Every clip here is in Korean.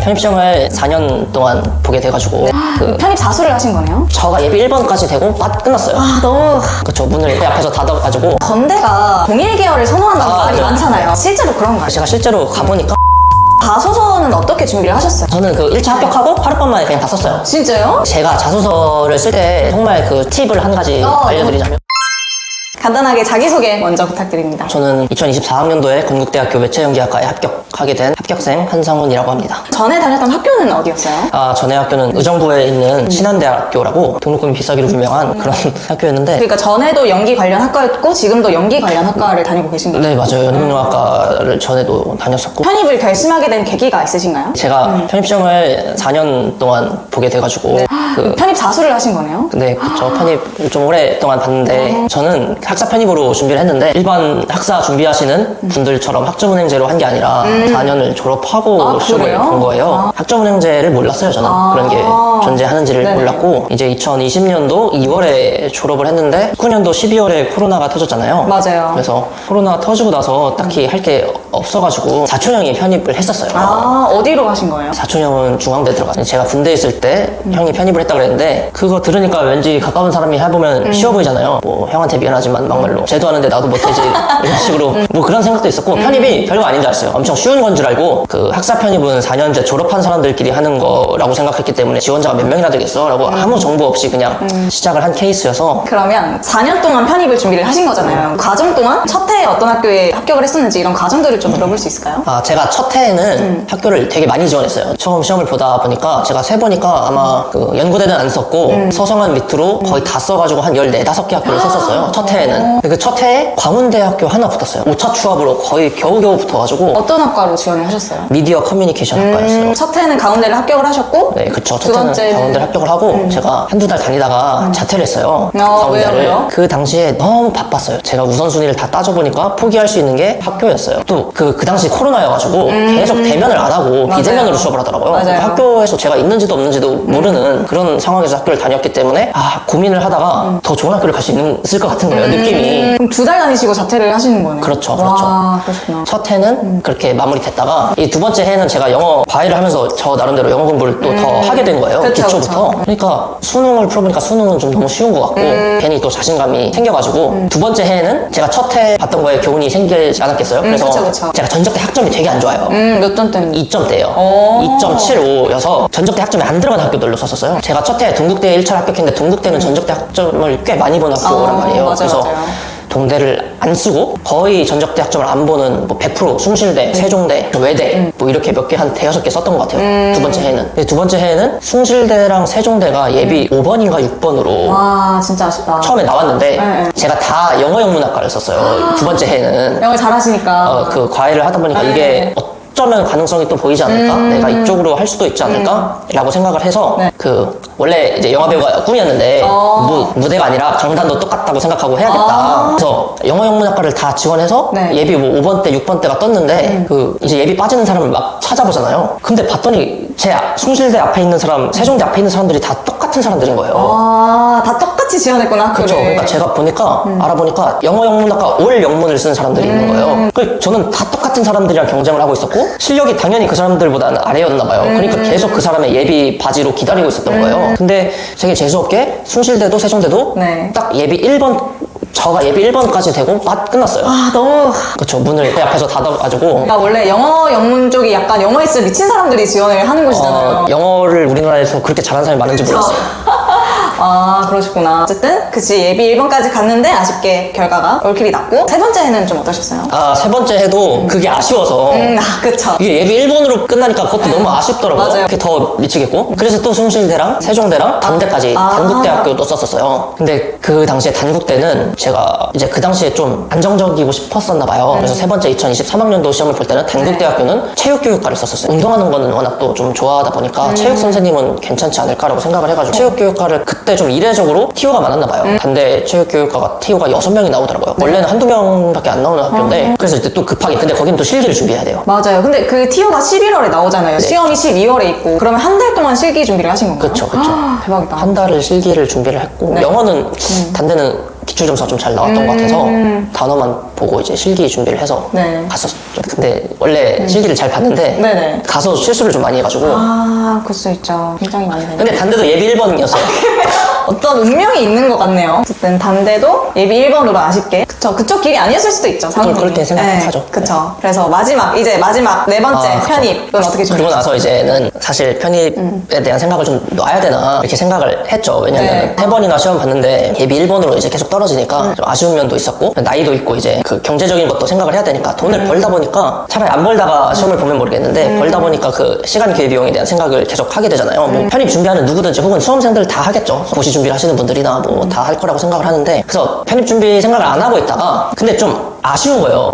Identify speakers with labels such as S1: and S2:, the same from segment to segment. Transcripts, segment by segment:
S1: 편입시험을 4년 동안 보게 돼가지고
S2: 편입 사수를 하신 거네요?
S1: 저가 예비 1번까지 되고 끝났어요.
S2: 너무
S1: 그쵸. 문을 그 앞에서 닫아가지고
S2: 건대가 동일 계열을 선호한다는 말이
S1: 네.
S2: 많잖아요. 실제로 그런가요?
S1: 제가 실제로 가보니까
S2: 자소서는 어떻게 준비를 하셨어요?
S1: 저는 그 1차 합격하고 하룻밤 만에 그냥 다 썼어요.
S2: 진짜요?
S1: 제가 자소서를 쓸 때 정말 그 팁을 한 가지 알려드리자면
S2: 간단하게 자기소개 먼저 부탁드립니다.
S1: 저는 2024학년도에 건국대학교 매체연기학과에 합격하게 된 합격생 한상훈이라고 합니다.
S2: 전에 다녔던 학교는 어디였어요?
S1: 전에 학교는 의정부에 있는 신한대학교라고 등록금이 비싸기로 유명한 그런 학교였는데
S2: 그러니까 전에도 연기 관련 학과였고 지금도 연기 관련 학과를 다니고 계신 거예요?
S1: 네, 맞아요. 연극영화과를 전에도 다녔었고
S2: 편입을 결심하게 된 계기가 있으신가요?
S1: 제가 편입시험을 4년 동안 보게 돼가지고
S2: 편입 사수를 하신 거네요?
S1: 네, 그쵸. 편입 좀 오랫동안 봤는데 저는 학사 편입으로 준비를 했는데 일반 학사 준비하시는 분들처럼 학점은행제로 한 게 아니라 4년을 졸업하고 시험을
S2: 그래요?
S1: 본 거예요. 학점은행제를 몰랐어요, 저는. 그런 게 존재하는지를
S2: 네네.
S1: 몰랐고 이제 2020년도 2월에 졸업을 했는데 19년도 12월에 코로나가 터졌잖아요.
S2: 맞아요.
S1: 그래서 코로나 터지고 나서 딱히 할 게 없어가지고 사촌형이 편입을 했었어요.
S2: 어디로 가신 거예요?
S1: 사촌형은 중앙대 들어갔어요. 제가 군대에 있을 때 형이 편입을 했다 그랬는데 그거 들으니까 왠지 가까운 사람이 해보면 쉬워 보이잖아요. 뭐 형한테 미안하지만 막말로 쟤도 하는데 나도 못하지 이런 식으로 뭐 그런 생각도 있었고 편입이 별거 아닌 줄 알았어요. 엄청 쉬운 건 줄 알고 그 학사 편입은 4년제 졸업한 사람들끼리 하는 거라고 생각했기 때문에 지원자가 몇 명이나 되겠어? 라고 아무 정보 없이 그냥 시작을 한 케이스여서
S2: 그러면 4년 동안 편입을 준비를 하신 거잖아요. 과정 동안 첫 해에 어떤 학교에 합격을 했었는지 이런 과정들을 좀 들어볼 수 있을까요?
S1: 제가 첫 해에는 학교를 되게 많이 지원했어요. 처음 시험을 보다 보니까 제가 세보니까 아마 그 연고대는 안 썼고 서성한 밑으로 거의 다 써가지고 한 14, 5개 학교를 썼었어요. 첫 해에는. 그 첫 해에 광운대학교 하나 붙었어요. 5차 추합으로 거의 겨우겨우 붙어가지고
S2: 어떤 학과로 지원을 하셨어요?
S1: 미디어 커뮤니케이션 학과였어요.
S2: 첫 해는 가운데를 합격을 하셨고
S1: 네, 그쵸.
S2: 두
S1: 첫 해는
S2: 번째는?
S1: 강원대를 합격을 하고 제가 한두 달 다니다가 자퇴를 했어요.
S2: 왜요, 왜요?
S1: 그 당시에 너무 바빴어요. 제가 우선순위를 다 따져보니까 포기할 수 있는 게 학교였어요. 또 그 당시 코로나여가지고 계속 대면을 안 하고
S2: 맞아요.
S1: 비대면으로 수업을 하더라고요.
S2: 맞아요.
S1: 그러니까 학교에서 제가 있는지도 없는지도 모르는 그런 상황에서 학교를 다녔기 때문에 고민을 하다가 더 좋은 학교를 갈 수 있을 것 같은 거예요. 느낌이.
S2: 그럼 2달 다니시고 자퇴를 하시는 거네요?
S1: 그렇죠,
S2: 와, 그렇구나.
S1: 첫 해는 그렇게 마무리됐다가 이 두 번째 해는 제가 영어 과외를 하면서 저 나름대로 영어 공부를 또 더 하게 된 거예요.
S2: 그쵸,
S1: 기초부터.
S2: 그쵸.
S1: 그러니까 수능을 풀어보니까 수능은 좀 너무 쉬운 것 같고 괜히 또 자신감이 생겨가지고 두 번째 해에는 제가 첫 해 봤던 거에 교훈이 생기지 않았겠어요? 그래서
S2: 그쵸.
S1: 제가 전적 때 학점이 되게 안 좋아요.
S2: 몇 점 때문에?
S1: 2점대예요.
S2: 오.
S1: 2.75여서 전적대 학점이 안 들어간 학교들로 썼었어요. 제가 첫 해 동국대에 1차를 합격했는데 동국대는 전적대 학점을 꽤 많이 본 학교란 말이에요.
S2: 맞아요,
S1: 그래서
S2: 맞아요.
S1: 동대를 안 쓰고 거의 전적대 학점을 안 보는 뭐 100% 숭실대, 세종대, 외대 뭐 이렇게 몇 개 한 대여섯 개 썼던 것 같아요. 두 번째 해에는. 근데 두 번째 해에는 숭실대랑 세종대가 예비 5번인가 6번으로
S2: 와, 진짜 아쉽다.
S1: 처음에 나왔는데
S2: 네.
S1: 제가 다 영어 영문학과를 썼어요. 두 번째 해에는.
S2: 영어 잘하시니까.
S1: 그 과외를 하다 보니까 이게 어쩌면 가능성이 또 보이지 않을까? 내가 이쪽으로 할 수도 있지 않을까? 라고 생각을 해서
S2: 네.
S1: 원래 이제 영화배우가 꿈이었는데 무대가 아니라 강단도 똑같다고 생각하고 해야겠다. 그래서 영어 영문학과를 다 지원해서
S2: 네.
S1: 예비 뭐 5번 때 6번 때가 떴는데 이제 예비 빠지는 사람을 막 찾아보잖아요. 근데 봤더니 제 숭실대 앞에 있는 사람, 세종대 앞에 있는 사람들이 다 똑같은 사람들인 거예요.
S2: 다 똑같이 지원했구나, 학교를.
S1: 그렇죠. 그러니까 제가 보니까 알아보니까 영어 영문학과 올 영문을 쓰는 사람들이 있는 거예요. 저는 다 똑같은 사람들이랑 경쟁을 하고 있었고 실력이 당연히 그 사람들보다는 아래였나 봐요. 그러니까 계속 그 사람의 예비 바지로 기다리고 있었던 거예요. 근데 되게 재수없게 숭실대도 세종대도
S2: 네.
S1: 딱 예비 1번 저가 예비 1번까지 되고 끝났어요.
S2: 너무.
S1: 그렇죠. 문을 그 앞에서 닫아가지고
S2: 그러니까 원래 영어 영문 쪽이 약간 영어에 쓰 미친 사람들이 지원을 하는 곳이잖아요.
S1: 영어를 우리나라에서 그렇게 잘하는 사람이 많은지 몰랐어요.
S2: 그러셨구나. 어쨌든 그치 예비 1번까지 갔는데 아쉽게 결과가 올킬이 났고 세 번째 해는 좀 어떠셨어요?
S1: 세 번째 해도 그게 아쉬워서
S2: 그쵸.
S1: 이게 예비 1번으로 끝나니까 그것도 너무 아쉽더라고요.
S2: 맞아요.
S1: 그게 더 미치겠고. 그래서 또 숭실대랑 세종대랑 단대까지 단국대학교도 썼었어요. 근데 그 당시에 단국대는 제가 이제 그 당시에 좀 안정적이고 싶었었나 봐요. 그래서 세 번째 2023학년도 시험을 볼 때는 단국대학교는 체육교육과를 썼었어요. 운동하는 거는 워낙 또 좀 좋아하다 보니까 체육 선생님은 괜찮지 않을까라고 생각을 해가지고 체육교육과를 그때 좀 이례적으로 TO가 많았나 봐요. 단대 체육교육과가 TO가 6명이 나오더라고요. 원래는 한두 명밖에 안 나오는 학교인데 그래서 이때 또 급하게 근데 거기는 또 실기를 준비해야 돼요.
S2: 맞아요. 근데 그 TO가 11월에 나오잖아요. 시험이 12월에 있고 그러면 한 달 동안 실기 준비를 하신 건가요?
S1: 그쵸.
S2: 대박이다.
S1: 한 달을 실기를 준비를 했고 영어는 단대는 기출 점수가 좀 잘 나왔던 것 같아서 단어만 보고 이제 실기 준비를 해서
S2: 네.
S1: 갔었죠. 근데 원래 실기를 잘 봤는데
S2: 네네.
S1: 가서 실수를 좀 많이 해가지고
S2: 아, 그럴 수 있죠. 굉장히 많이 되네요.
S1: 근데 단대도 예비 1번이었어요.
S2: 어떤 운명이 있는 것 같네요. 어쨌든 단대도 예비 1번으로 아쉽게. 그쵸. 그쪽 길이 아니었을 수도 있죠. 상황이.
S1: 그렇게 생각하죠.
S2: 그쵸. 그래서 마지막 네 번째
S1: 아, 그쵸.
S2: 편입은 어떻게 준비?
S1: 그리고 나서 이제는 사실 편입에 대한 생각을 좀 놔야 되나 이렇게 생각을 했죠. 왜냐면
S2: 네.
S1: 3번이나 시험 봤는데 예비 1번으로 이제 계속 떨어지니까 좀 아쉬운 면도 있었고 나이도 있고 이제 그 경제적인 것도 생각을 해야 되니까 돈을 벌다 보니까 차라리 안 벌다가 시험을 보면 모르겠는데 벌다 보니까 그 시간 기회 비용에 대한 생각을 계속 하게 되잖아요. 뭐 편입 준비하는 누구든지 혹은 수험생들 다 하겠죠. 고시 준비를 하시는 분들이나 뭐 다 할 거라고 생각을 하는데 그래서 편입 준비 생각을 안 하고 있다가 근데 좀 아쉬운 거예요.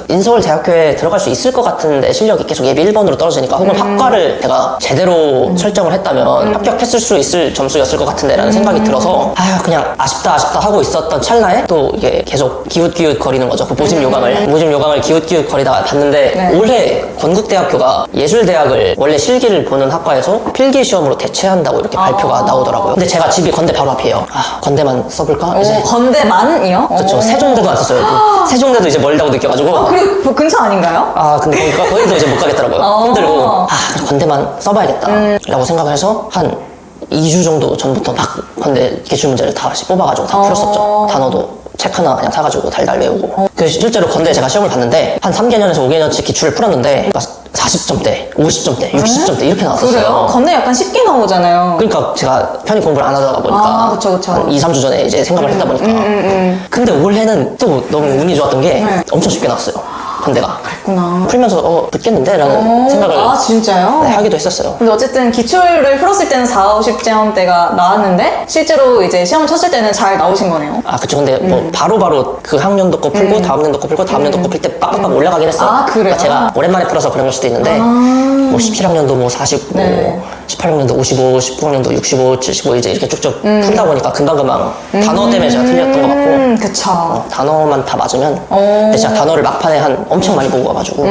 S1: 인서울 대학교에 들어갈 수 있을 것 같은데 실력이 계속 예비 1번으로 떨어지니까 혹은 학과를 내가 제대로 설정을 했다면 합격했을 수 있을 점수였을 것 같은데 라는 생각이 들어서 그냥 아쉽다 하고 있었던 찰나에 또 이게 계속 기웃기웃 거리는 거죠. 그 모집 요강을 기웃기웃 거리다가 봤는데
S2: 네.
S1: 올해 건국대학교가 예술대학을 원래 실기를 보는 학과에서 필기시험으로 대체한다고 이렇게 발표가 나오더라고요. 근데 제가 집이 건대 바로 앞이에요. 건대만 써볼까? 이제
S2: 건대만이요?
S1: 그렇죠. 세종대도 안 썼어요. 세종대도 이제 멀다고 느껴가지고
S2: 그리고 그 근처 아닌가요?
S1: 근데 거기도 이제 못 가겠더라고요. 힘들고 그럼 건대만 써봐야겠다 라고 생각을 해서 한 2주 정도 전부터 막 건대 기출문제를 다 뽑아가지고 다 풀었었죠. 단어도 책 하나 그냥 사가지고 달달 외우고 실제로 건대 제가 시험을 봤는데 한 3개년에서 5개년치 기출을 풀었는데 40점대, 50점대, 60점대 이렇게 나왔었어요.
S2: 그래요? 건대 약간 쉽게 나오잖아요.
S1: 그러니까 제가 편입 공부를 안 하다 보니까
S2: 그쵸.
S1: 한 2, 3주 전에 이제 생각을 했다 보니까 근데 올해는 또 너무 운이 좋았던 게 엄청 쉽게 나왔어요. 건대가
S2: 그렇구나.
S1: 풀면서 듣겠는데 라는 생각을
S2: 진짜요?
S1: 네, 하기도 했었어요.
S2: 근데 어쨌든 기출을 풀었을 때는 4, 50점대가 나왔는데 실제로 이제 시험을 쳤을 때는 잘 나오신 거네요.
S1: 그쵸. 근데 뭐 바로바로 그 학년도 거 풀고 다음 년도 거 풀고 다음 년도 거 풀 때 빡빡 올라가긴 했어요.
S2: 그래요?
S1: 그러니까 제가 오랜만에 풀어서 그런 걸 수도 있는데 뭐 17학년도 뭐 45,
S2: 네.
S1: 18학년도 55, 19학년도 65, 75 이제 이렇게 쭉쭉 풀다 보니까 금방금방 단어 때문에 제가 틀렸던 것 같고
S2: 그쵸.
S1: 단어만 다 맞으면 근데 제가 단어를 막판에 엄청 많이 보고 와가지고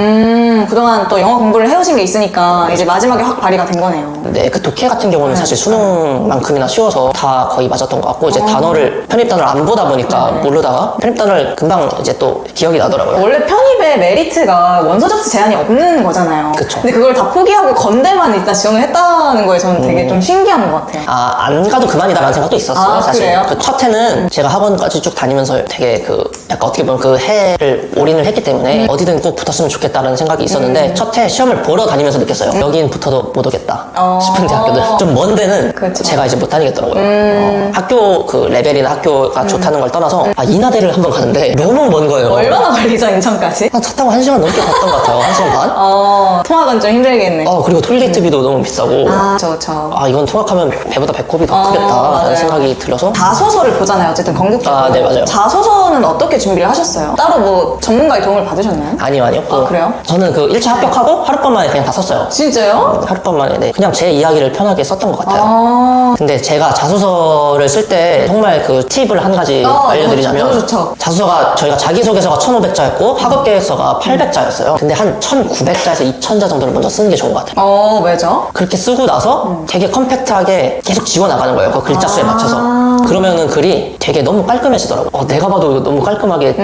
S2: 그동안 또 영어 공부를 해오신 게 있으니까 이제 마지막에 확 발휘가 된 거네요.
S1: 네, 그 독해 같은 경우는 사실 수능만큼이나 쉬워서 다 거의 맞았던 것 같고 이제 편입 단어를 안 보다 보니까 모르다가 편입 단어를 금방 이제 또 기억이 나더라고요.
S2: 원래 편입의 메리트가 원서 접수 제한이 없는 거잖아요.
S1: 그쵸.
S2: 근데 그걸 다 포기하고 건대만 일단 지원을 했다는 거에 저는 되게 좀 신기한 것 같아요.
S1: 안 가도 그만이다라는 생각도 있었어요. 사실.
S2: 그래요?
S1: 그 첫 해는 제가 학원까지 쭉 다니면서 되게 약간 어떻게 보면 그 해를 올인을 했기 때문에 어디든 꼭 붙었으면 좋겠다는 생각이 있었는데 첫 해 시험을 보러 다니면서 느꼈어요. 여긴 붙어도 못 오겠다 싶은 대학교들. 좀 먼 데는
S2: 그렇죠.
S1: 제가 이제 못 다니겠더라고요. 학교 그 레벨이나 학교가 좋다는 걸 떠나서 인하대를 한번 가는데 너무 먼 거예요.
S2: 얼마나 걸리죠, 인천까지?
S1: 차 타고 1시간 넘게 갔던 것 같아요. 1시간 반?
S2: 통학은 좀 힘들겠네.
S1: 그리고 톨게이트비도 너무 비싸고
S2: 그쵸.
S1: 이건 통학하면 배보다 배꼽이 더 크겠다라는
S2: 맞아요.
S1: 생각이 들어서
S2: 자소서를 보잖아요. 어쨌든 건국적으로.
S1: 네, 맞아요.
S2: 자소서는 어떻게 준비를 하셨어요? 따로 뭐 전문가의 도움을 받으셨나요?
S1: 아니요.
S2: 그래요?
S1: 저는 그 1차 합격하고 하룻밤 만에 그냥 다 썼어요.
S2: 진짜요?
S1: 하룻밤 만에 네. 그냥 제 이야기를 편하게 썼던 것 같아요. 근데 제가 자소서를 쓸 때 정말 그 팁을 한 가지 알려드리자면
S2: 너무 좋죠.
S1: 자소서가 저희가 자기소개서가 1,500자였고 학업계획서가 800자였어요. 근데 한 1,900자에서 2,000자 정도를 먼저 쓰는 게 좋은 것 같아요.
S2: 왜죠?
S1: 그렇게 쓰고 나서 되게 컴팩트하게 계속 지워나가는 거예요. 그 글자 수에 맞춰서. 그러면은 글이 되게 너무 깔끔해지더라고요. 내가 봐도 너무 깔끔하게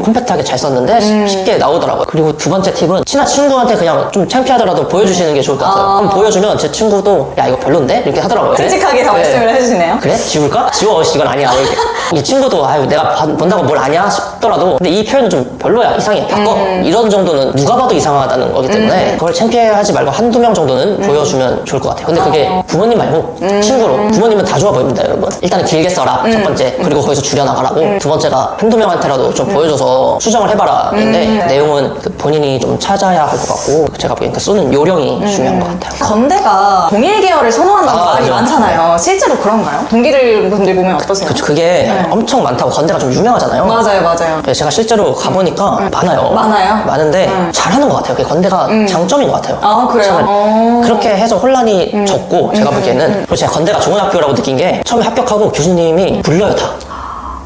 S1: 컴팩트하게 잘 썼는데 쉽게 나오더라고요. 그리고 두 번째 팁은 친한 친구한테 그냥 좀 창피하더라도 보여주시는 게 좋을 것 같아요. 그럼 보여주면 제 친구도 야 이거 별론데? 이렇게 하더라고요.
S2: 솔직하게 다
S1: 네.
S2: 말씀을 해주시네요.
S1: 그래? 지울까? 지워 이건 아니야. 이렇게. 이 친구도 내가 본다고 뭘 아냐 싶더라도 근데 이 표현은 좀 별로야 이상해 바꿔 이런 정도는 누가 봐도 이상하다는 거기 때문에 그걸 창피해하지 말고 한두 명 정도는 보여주면 좋을 것 같아요. 근데 그게 부모님 말고 친구로 부모님은 다 좋아 보입니다 여러분. 일단은 길게 써라 첫 번째 그리고 거기서 줄여나가라고 두 번째가 한두 명한테라도 좀 보여줘서 수정을 해봐라 근데 내용은 그 본인이 좀 찾아야 할 것 같고 제가 보기엔 그 쓰는 요령이 중요한 것 같아요.
S2: 건대가 동일 계열을 선호한다는 말이
S1: 맞아요.
S2: 많잖아요. 실제로 그런가요? 동기들 분들 보면 어떠세요?
S1: 그게 엄청 많다고 건대가 좀 유명하잖아요.
S2: 맞아요.
S1: 그래서 제가 실제로 가보니까 많아요.
S2: 많아요?
S1: 많은데 잘하는 것 같아요. 그게 건대가 장점인 것 같아요.
S2: 그래요?
S1: 참 그렇게 해서 혼란이 적고 제가 보기에는 그리고 제가 건대가 좋은 학교라고 느낀 게 처음에 합격하고 교수님이 불러요 다.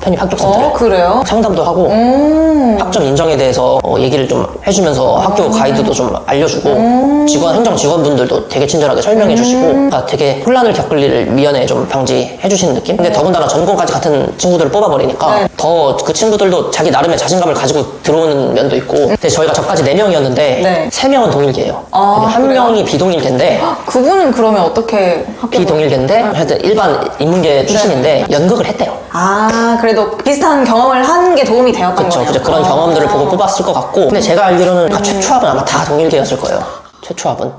S1: 편입 합격생들
S2: 그래요?
S1: 상담도 하고 학점 인정에 대해서 얘기를 좀 해주면서 학교 가이드도 좀 알려주고 행정 직원분들도 되게 친절하게 설명해 주시고 그러니까 되게 혼란을 겪을 일을 미연에 좀 방지해 주시는 느낌? 근데 더군다나 전공까지 같은 친구들을 뽑아버리니까 더 그 친구들도 자기 나름의 자신감을 가지고 들어오는 면도 있고 근데 저희가 저까지 4명이었는데 3명은 동일계예요. 한
S2: 그래요?
S1: 명이 비동일계인데
S2: 그분은 그러면 어떻게 합격?
S1: 비동일계인데 하여튼 일반 인문계 출신인데 연극을 했대요.
S2: 그래도 비슷한 경험을 한 게 도움이 되었던
S1: 그렇죠.
S2: 거예요.
S1: 그죠. 그런 경험들을 보고 뽑았을 것 같고 근데 제가 알기로는 최초합은 아마 다 동일계였을 거예요. 최초합은.